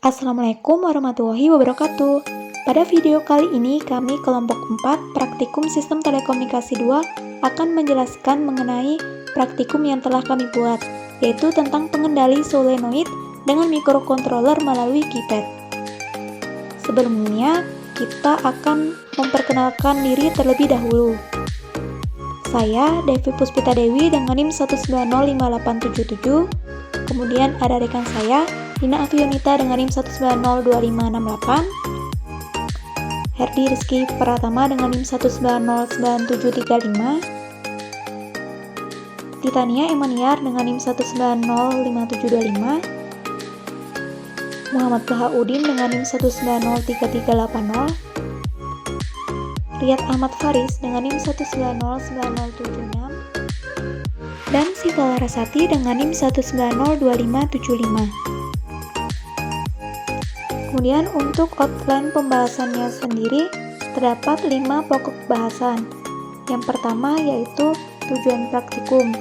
Assalamualaikum warahmatullahi wabarakatuh. Pada video kali ini kami kelompok 4 Praktikum Sistem Telekomunikasi 2 akan menjelaskan mengenai praktikum yang telah kami buat, yaitu tentang pengendali solenoid dengan mikrokontroler melalui keypad. Sebelumnya, kita akan memperkenalkan diri terlebih dahulu. Saya Devi Puspita Dewi dengan NIM 1905877. Kemudian ada rekan saya Dina Afionita dengan NIM 1902568, Herdi Rizky Pratama dengan NIM 1909735, Titania Emaniar dengan NIM 1905725, Muhammad Bahaudin dengan NIM 1903380, Riyad Ahmad Faris dengan NIM 1909076, dan Siva Larasati dengan NIM 1902575. Kemudian untuk outline pembahasannya sendiri terdapat 5 pokok bahasan. Yang pertama yaitu tujuan praktikum.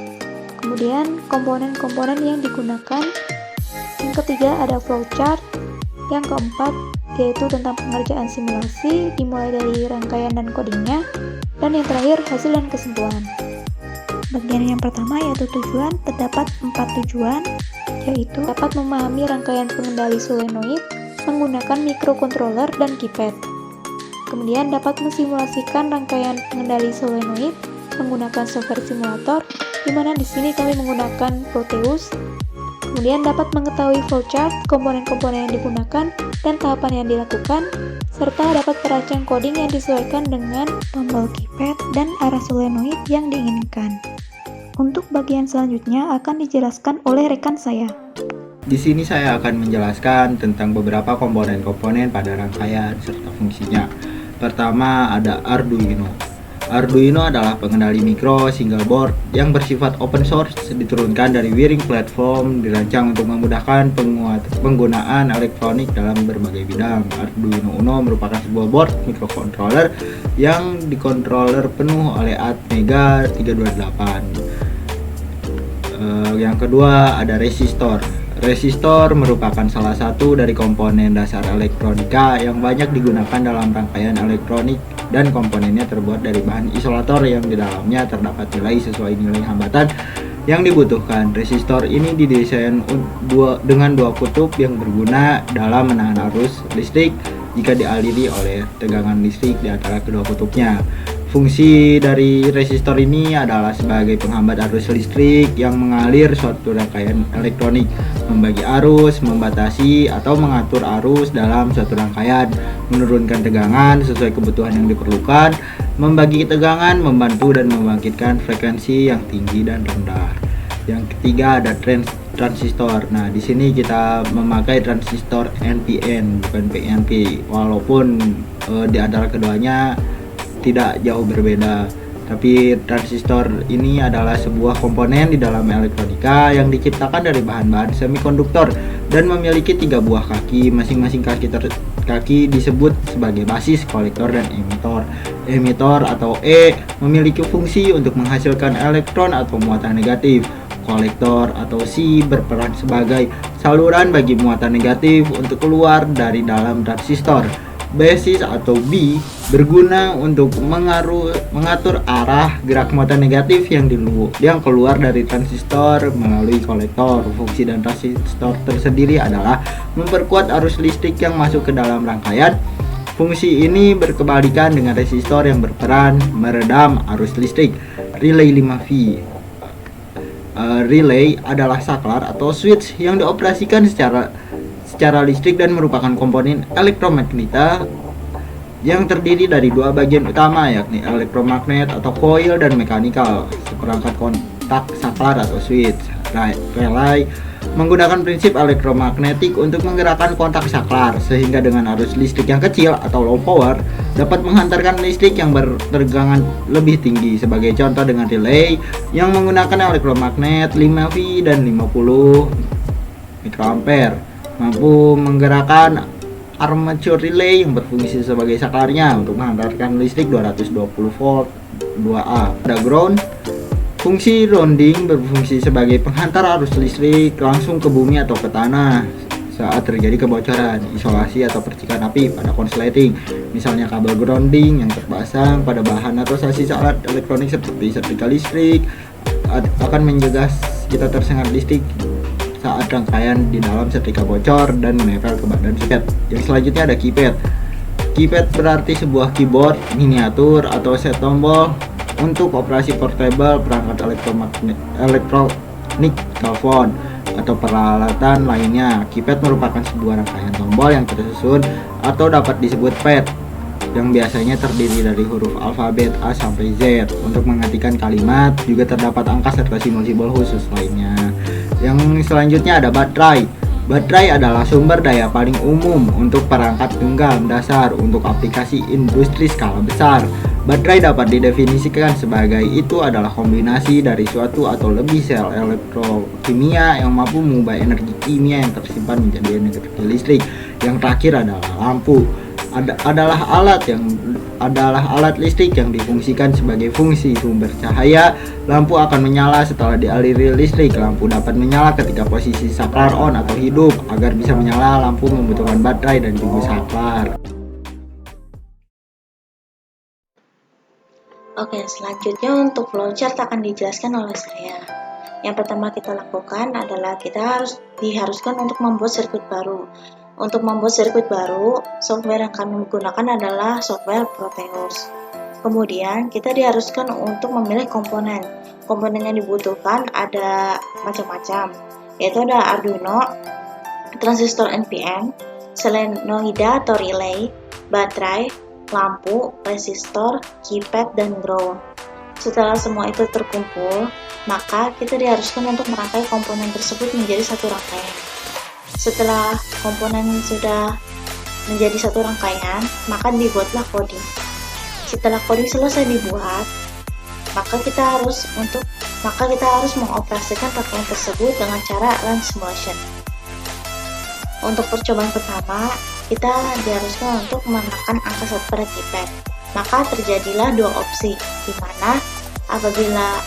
Kemudian komponen-komponen yang digunakan. Yang ketiga ada flowchart. Yang keempat yaitu tentang pengerjaan simulasi dimulai dari rangkaian dan codingnya. Dan yang terakhir hasil dan kesimpulan. Bagian yang pertama yaitu tujuan, terdapat 4 tujuan, yaitu dapat memahami rangkaian pengendali solenoid menggunakan mikrokontroler dan keypad. Kemudian dapat mensimulasikan rangkaian pengendali solenoid menggunakan software simulator, di mana di sini kami menggunakan Proteus. Kemudian dapat mengetahui flowchart, komponen-komponen yang digunakan, dan tahapan yang dilakukan, serta dapat merancang coding yang disesuaikan dengan tombol keypad dan arah solenoid yang diinginkan. Untuk bagian selanjutnya akan dijelaskan oleh rekan saya. Di sini saya akan menjelaskan tentang beberapa komponen-komponen pada rangkaian serta fungsinya. Pertama ada Arduino. Arduino adalah pengendali mikro single board yang bersifat open source, diturunkan dari Wiring Platform, dirancang untuk memudahkan penggunaan elektronik dalam berbagai bidang. Arduino Uno merupakan sebuah board microcontroller yang dikontroler penuh oleh Atmega 328. Yang kedua ada resistor. Resistor merupakan salah satu dari komponen dasar elektronika yang banyak digunakan dalam rangkaian elektronik, dan komponennya terbuat dari bahan isolator yang di dalamnya terdapat nilai sesuai nilai hambatan yang dibutuhkan. Resistor ini didesain dengan dua kutub yang berguna dalam menahan arus listrik jika dialiri oleh tegangan listrik di antara kedua kutubnya. Fungsi dari resistor ini adalah sebagai penghambat arus listrik yang mengalir suatu rangkaian elektronik, membagi arus, membatasi atau mengatur arus dalam suatu rangkaian, menurunkan tegangan sesuai kebutuhan yang diperlukan, membagi tegangan, membantu dan membangkitkan frekuensi yang tinggi dan rendah. Yang ketiga ada transistor. Nah, di sini kita memakai transistor NPN bukan PNP, walaupun di antara keduanya tidak jauh berbeda, tapi transistor ini adalah sebuah komponen di dalam elektronika yang diciptakan dari bahan-bahan semikonduktor dan memiliki 3 buah kaki. Masing-masing kaki disebut sebagai basis, kolektor, dan emitor. Emitor atau E memiliki fungsi untuk menghasilkan elektron atau muatan negatif. Kolektor atau C berperan sebagai saluran bagi muatan negatif untuk keluar dari dalam transistor. Basis atau B berguna untuk mengatur arah gerak muatan negatif yang keluar dari transistor melalui kolektor. Fungsi dan transistor tersendiri adalah memperkuat arus listrik yang masuk ke dalam rangkaian. Fungsi ini berkebalikan dengan resistor yang berperan meredam arus listrik. Relay 5V. Relay adalah saklar atau switch yang dioperasikan secara listrik dan merupakan komponen elektromagneta yang terdiri dari 2 bagian utama, yakni elektromagnet atau coil dan mekanikal, seperangkat kontak saklar atau switch. Relay menggunakan prinsip elektromagnetik untuk menggerakkan kontak saklar, sehingga dengan arus listrik yang kecil atau low power dapat menghantarkan listrik yang bertegangan lebih tinggi. Sebagai contoh, dengan relay yang menggunakan elektromagnet 5V dan 50 mikroampere mampu menggerakkan armature relay yang berfungsi sebagai saklarnya untuk menghantarkan listrik 220 volt 2A. Ada ground. Fungsi grounding berfungsi sebagai penghantar arus listrik langsung ke bumi atau ke tanah. saat terjadi kebocoran, isolasi atau percikan api pada konsleting. Misalnya kabel grounding yang terpasang pada bahan atau sasis alat elektronik seperti setrika listrik akan mencegah kita tersengat listrik saat rangkaian di dalam setrika bocor dan menempel ke badan soket. Yang selanjutnya ada keypad. Keypad berarti sebuah keyboard miniatur atau set tombol untuk operasi portable perangkat elektronik, telepon, atau peralatan lainnya. Keypad merupakan sebuah rangkaian tombol yang tersusun atau dapat disebut pad, yang biasanya terdiri dari huruf alfabet A sampai Z. Untuk mengetikkan kalimat juga terdapat angka serta simbol-simbol khusus lainnya. Yang selanjutnya ada baterai. Baterai adalah sumber daya paling umum untuk perangkat tunggal dasar untuk aplikasi industri skala besar. Baterai dapat didefinisikan sebagai itu adalah kombinasi dari suatu atau lebih sel elektrokimia yang mampu mengubah energi kimia yang tersimpan menjadi energi listrik. Yang terakhir adalah lampu. Adalah alat listrik yang difungsikan sebagai fungsi sumber cahaya. Lampu akan menyala setelah dialiri listrik. Lampu dapat menyala ketika posisi saklar on atau hidup. Agar bisa menyala, lampu membutuhkan baterai dan juga saklar. Oke, selanjutnya untuk flowchart akan dijelaskan oleh saya. Yang pertama kita lakukan adalah kita diharuskan untuk membuat sirkuit baru. Untuk membuat sirkuit baru, software yang kami gunakan adalah software Proteus. Kemudian kita diharuskan untuk memilih komponen. Komponen yang dibutuhkan ada macam-macam, yaitu ada Arduino, transistor NPN, solenoida atau relay, baterai, lampu, resistor, keypad, dan ground. Setelah semua itu terkumpul, maka kita diharuskan untuk merangkai komponen tersebut menjadi satu rangkaian. Setelah komponen sudah menjadi satu rangkaian, maka dibuatlah coding. Setelah coding selesai dibuat, maka kita harus mengoperasikan rangkaian tersebut dengan cara run simulation. Untuk percobaan pertama, kita diharuskan untuk menekan angka 1 pada keypad. Maka terjadilah dua opsi, di mana apabila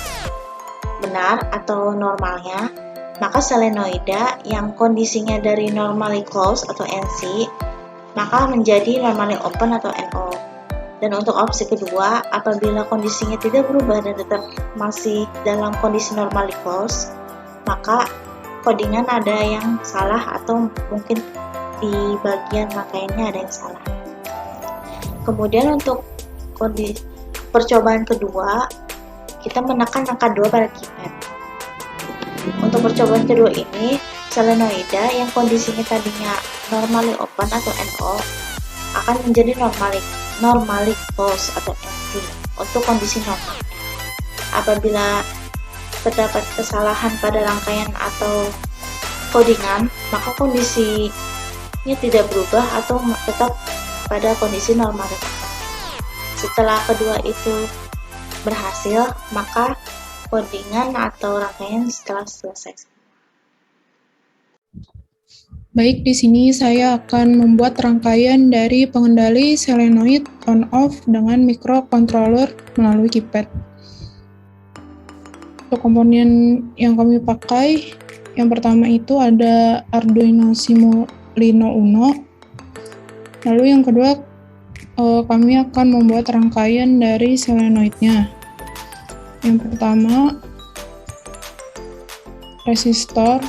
benar atau normalnya, maka solenoida yang kondisinya dari normally closed atau NC, maka menjadi normally open atau NO. Dan untuk opsi kedua, apabila kondisinya tidak berubah dan tetap masih dalam kondisi normally closed, maka codingan ada yang salah atau mungkin di bagian rangkaiannya ada yang salah. Kemudian untuk percobaan kedua, kita menekan angka 2 pada keypad. Untuk percobaan kedua ini, solenoida yang kondisinya tadinya normally open atau NO akan menjadi normally closed atau NC untuk kondisi normalnya. Apabila terdapat kesalahan pada rangkaian atau codingan, maka kondisinya tidak berubah atau tetap pada kondisi normal. Setelah kedua itu berhasil, maka codingan atau rangkaian setelah selesai. Baik, di sini saya akan membuat rangkaian dari pengendali solenoid on-off dengan microcontroller melalui keypad. Untuk komponen yang kami pakai, yang pertama itu ada Arduino Simulino Uno. Lalu yang kedua, kami akan membuat rangkaian dari solenoidnya. Yang pertama, resistor.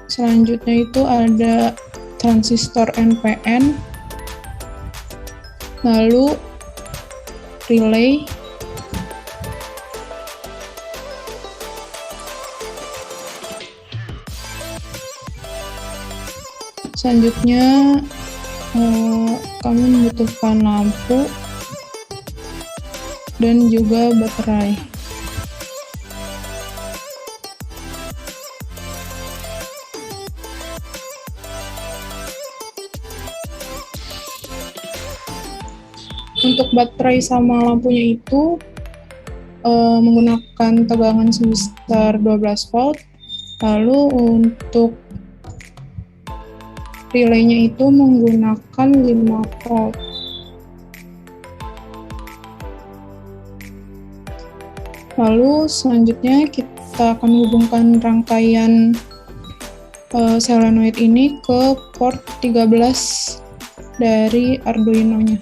Selanjutnya itu ada transistor NPN. Lalu relay. Selanjutnya kami membutuhkan lampu dan juga baterai. Untuk baterai sama lampunya itu menggunakan tegangan sebesar 12 volt. Lalu untuk relaynya itu menggunakan 5 volt. Lalu selanjutnya kita akan hubungkan rangkaian solenoid ini ke port 13 dari Arduino-nya.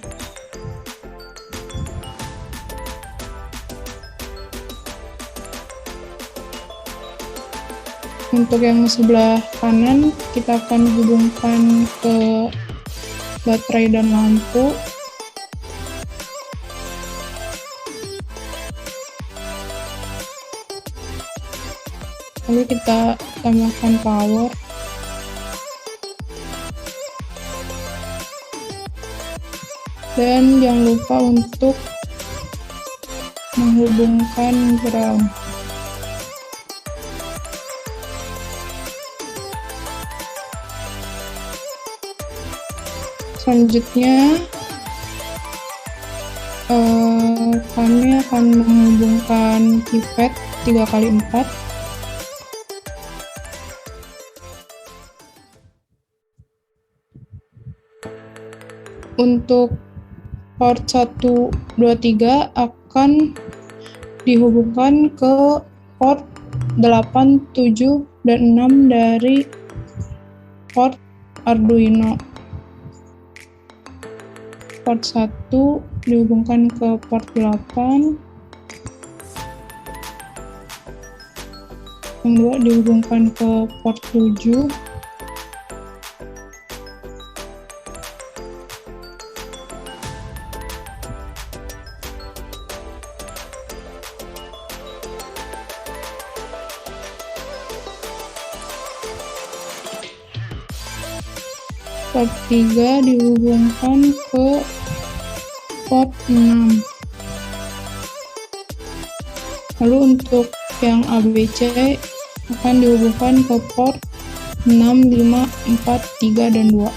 Untuk yang sebelah kanan, kita akan hubungkan ke baterai dan lampu. Lalu kita tambahkan power. Dan jangan lupa untuk menghubungkan ground. Selanjutnya, kami akan menghubungkan keypad 3x4. Untuk port 1, 2, 3 akan dihubungkan ke port 8, 7, dan 6 dari port Arduino. Port 1 dihubungkan ke port 8, yang 2 dihubungkan ke port 7, port 3 dihubungkan ke port 6. Lalu untuk yang ABC akan dihubungkan ke port 6, 5, 4, 3, dan 2.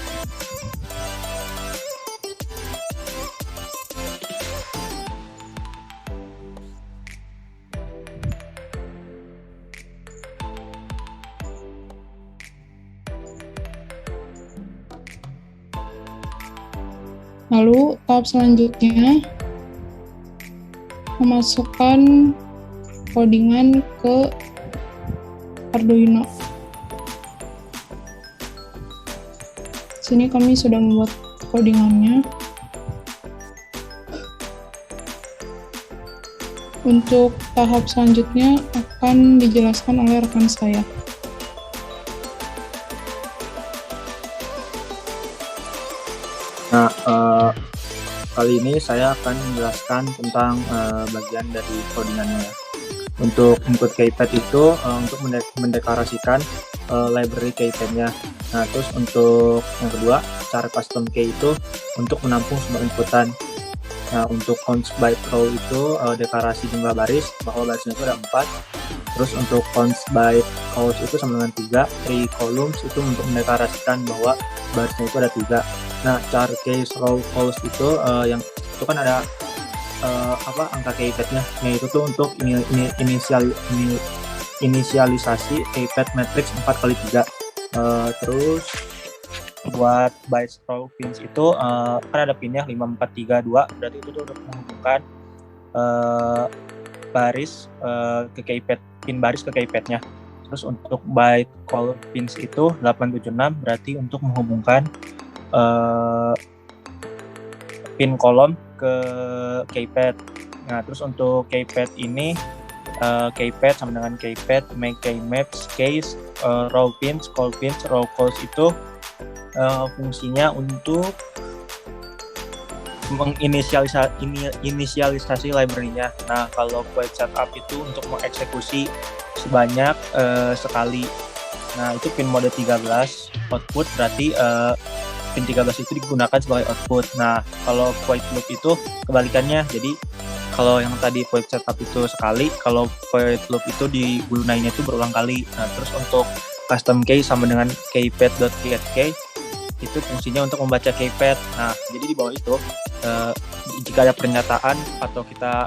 Lalu tahap selanjutnya memasukkan codingan ke Arduino. Sini kami sudah membuat codingannya. Untuk tahap selanjutnya akan dijelaskan oleh rekan saya. Nah, kali ini saya akan menjelaskan tentang bagian dari codingannya. Untuk input keypad itu untuk mendeklarasikan library keypadnya. Nah, terus untuk yang kedua, cara custom key itu untuk menampung semua inputan. Nah, untuk counts byte row itu deklarasi jumlah baris, bahwa barisnya itu ada 4. Terus untuk counts byte rows itu sama dengan 3. 3 columns itu untuk mendeklarasikan bahwa barisnya itu ada 3. Nah, char case row calls itu yang itu kan ada angka keypadnya. Nah, itu tuh untuk inisialisasi keypad matrix 4x3. Terus buat bytes row pins itu kan ada pinnya 5, 4, 3, 2. Berarti itu tuh untuk menghubungkan baris ke keypad, pin baris ke keypadnya. Terus untuk byte call pins itu 876, berarti untuk menghubungkan pin kolom ke keypad. Nah, terus untuk keypad ini keypad sama dengan keypad, make key maps, case, row pins, call pins, row calls itu fungsinya untuk menginisialisasi library-nya. Nah, kalau queue setup itu untuk mengeksekusi sebanyak sekali. Nah, itu pin mode 13 output, berarti pin 13 itu digunakan sebagai output. Nah, kalau void loop itu kebalikannya. Jadi, kalau yang tadi void setup itu sekali, kalau void loop itu digunainnya itu berulang kali. Nah, terus untuk custom key sama dengan keypad.getKey itu fungsinya untuk membaca keypad. Nah, jadi di bawah itu jika ada pernyataan atau kita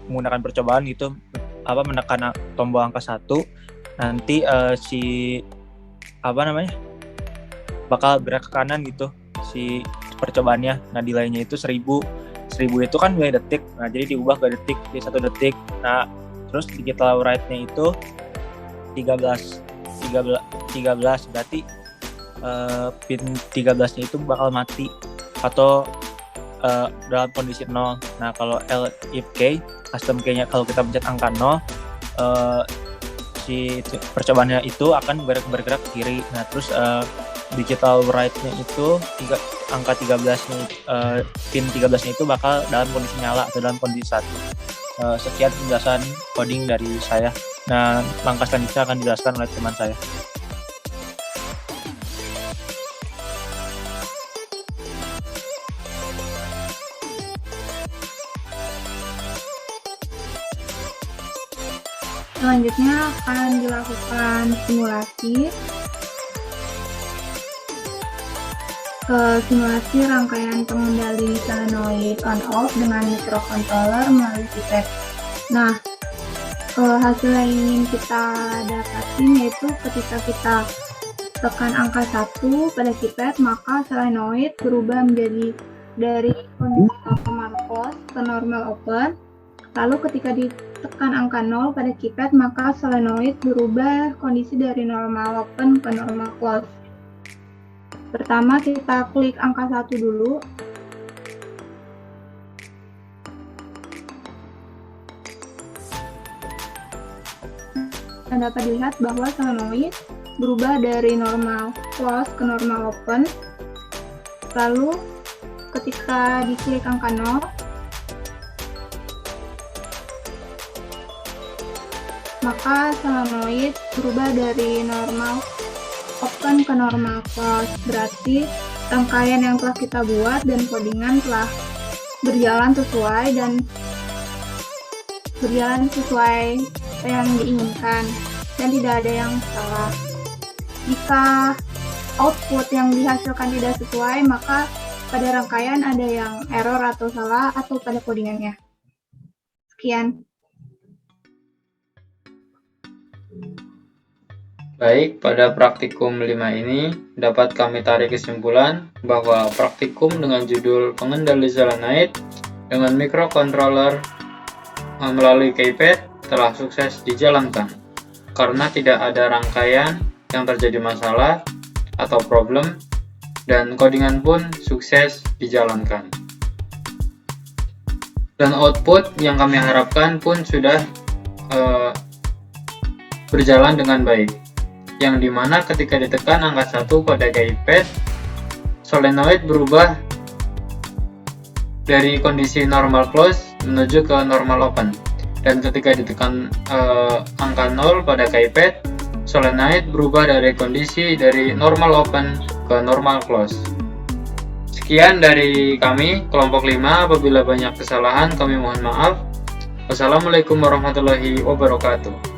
menggunakan percobaan gitu, menekan tombol angka 1, nanti bakal gerak ke kanan gitu si percobaannya. Nah, nilainya itu 1000 itu kan nilai detik. Nah, jadi diubah ke detik, jadi 1 detik. Nah, terus digital write-nya itu 13. 13 berarti pin 13-nya itu bakal mati atau dalam kondisi 0. Nah, kalau if key, custom key-nya kalau kita pencet angka 0, si percobaannya itu akan bergerak ke kiri. Nah, terus digital write-nya itu angka 13-nya, pin 13-nya itu bakal dalam kondisi nyala atau dalam kondisi 1. Sekian penjelasan coding dari saya. Nah, langkah selanjutnya akan dijelaskan oleh teman saya. Selanjutnya akan dilakukan simulasi. Simulasi rangkaian pengendali solenoid on-off dengan microcontroller melalui keypad. Nah, hasil yang ingin kita dapatin yaitu ketika kita tekan angka 1 pada keypad, maka solenoid berubah menjadi dari kondisi normal close ke normal open. Lalu ketika ditekan angka 0 pada keypad, maka solenoid berubah kondisi dari normal open ke normal close. Pertama kita klik angka 1 dulu. Dan dapat dilihat bahwa solenoid berubah dari normal close ke normal open. Lalu ketika diklik angka 0, maka solenoid berubah dari normal open ke normal close. Berarti rangkaian yang telah kita buat dan codingan telah berjalan sesuai yang diinginkan dan tidak ada yang salah. Jika output yang dihasilkan tidak sesuai, maka pada rangkaian ada yang error atau salah atau pada codingannya. Sekian. Baik, pada praktikum 5 ini dapat kami tarik kesimpulan bahwa praktikum dengan judul pengendali solenoid dengan microcontroller melalui keypad telah sukses dijalankan karena tidak ada rangkaian yang terjadi masalah atau problem dan codingan pun sukses dijalankan. Dan output yang kami harapkan pun sudah berjalan dengan baik, yang dimana ketika ditekan angka 1 pada keypad, solenoid berubah dari kondisi normal close menuju ke normal open, dan ketika ditekan angka 0 pada keypad, solenoid berubah dari kondisi dari normal open ke normal close. Sekian dari kami, kelompok 5. Apabila banyak kesalahan, kami mohon maaf. Wassalamualaikum warahmatullahi wabarakatuh.